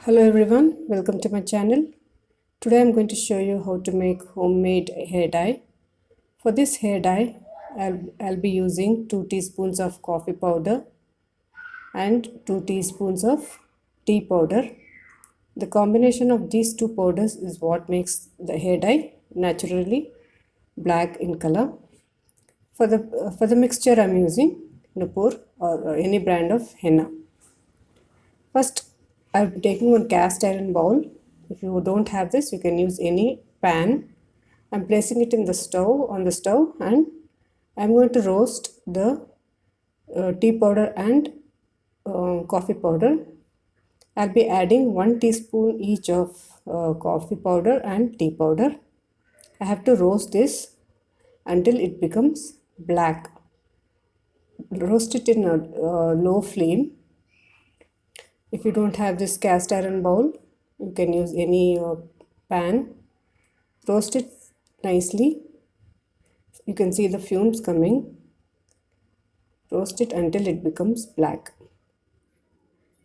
Hello everyone, welcome to my channel. Today I'm going to show you how to make homemade hair dye. For this hair dye, I'll be using 2 teaspoons of coffee powder and 2 teaspoons of tea powder. The combination of these two powders is what makes the hair dye naturally black in color. For the mixture I'm using Nupur or any brand of henna. First, I'm taking one cast iron bowl. If you don't have this, you can use any pan. I'm placing it in the stove, on the stove, and I'm going to roast the tea powder and coffee powder. I'll be adding 1 teaspoon each of coffee powder and tea powder. I have to roast this until it becomes black. Roast it in a low flame. If you don't have this cast iron bowl, you can use any pan. Roast it nicely. You can see the fumes coming. Roast it until it becomes black.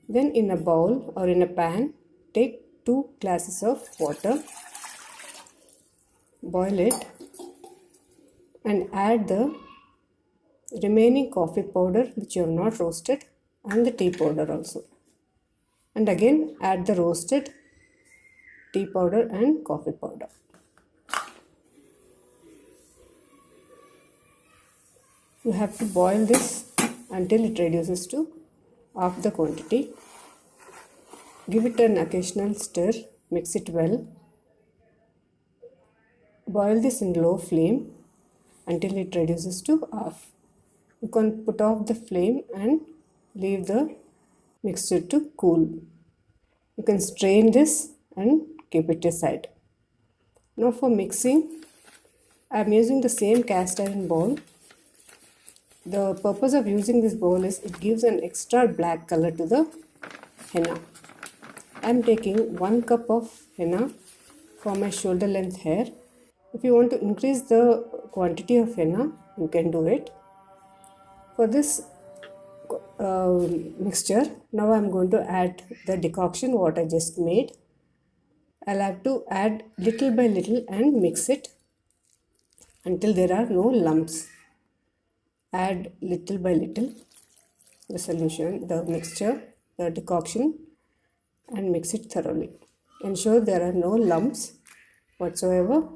Then in a bowl or in a pan, take 2 glasses of water. Boil it and add the remaining coffee powder which you have not roasted and the tea powder also. And again add the roasted tea powder and coffee powder. You have to boil this until it reduces to half the quantity. Give it an occasional stir, mix it well. Boil this in low flame until it reduces to half. You can put off the flame and leave the mixture to cool. You can strain this and keep it aside. Now for mixing, I am using the same cast iron bowl. The purpose of using this bowl is it gives an extra black color to the henna. I am taking 1 cup of henna for my shoulder length hair. If you want to increase the quantity of henna, you can do it. For this mixture, now I am going to add the decoction what I just made. I'll have to add little by little and mix it until there are no lumps. Add little by little the solution, the mixture, the decoction, and mix it thoroughly. Ensure there are no lumps whatsoever.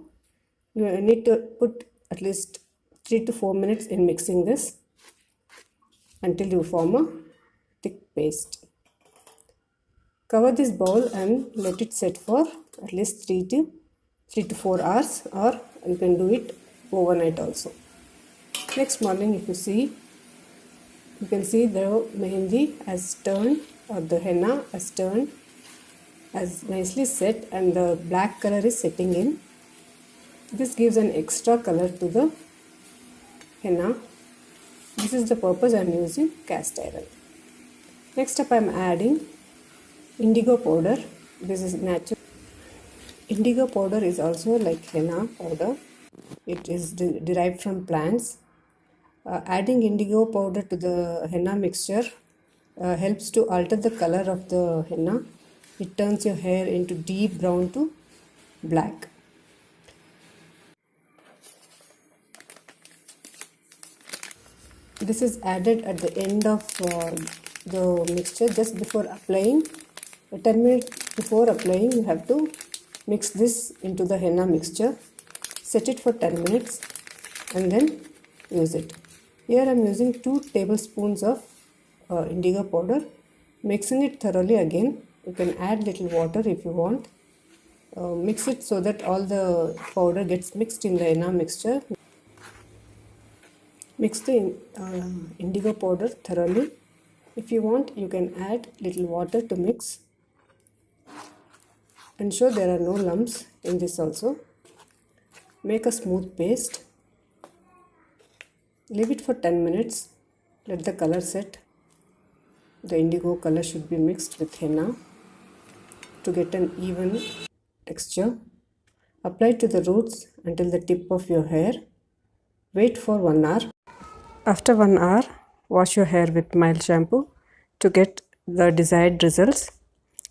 You need to put at least 3 to 4 minutes in mixing this until you form a thick paste. Cover this bowl and let it set for at least 3 to 4 hours, or you can do it overnight also. Next morning, if you see, you can see the mehendi has turned, or the henna has turned, has nicely set, and the black color is setting in. This gives an extra color to the henna. This is the purpose I am using cast iron. Next up I am adding indigo powder. This is natural. Indigo powder is also like henna powder. It is derived from plants. Adding indigo powder to the henna mixture helps to alter the color of the henna. It turns your hair into deep brown to black. This is added at the end of the mixture, just before applying. 10 minutes before applying, you have to mix this into the henna mixture. Set it for 10 minutes and then use it. Here I am using 2 tablespoons of indigo powder. Mixing it thoroughly again. You can add little water if you want. Mix it so that all the powder gets mixed in the henna mixture. Mix the indigo powder thoroughly. If you want, you can add little water to mix. Ensure there are no lumps in this also. Make a smooth paste. Leave it for 10 minutes. Let the color set. The indigo color should be mixed with henna to get an even texture. Apply to the roots until the tip of your hair. Wait for 1 hour. After 1 hour, wash your hair with mild shampoo to get the desired results.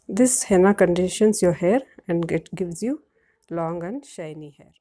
This henna conditions your hair and it gives you long and shiny hair.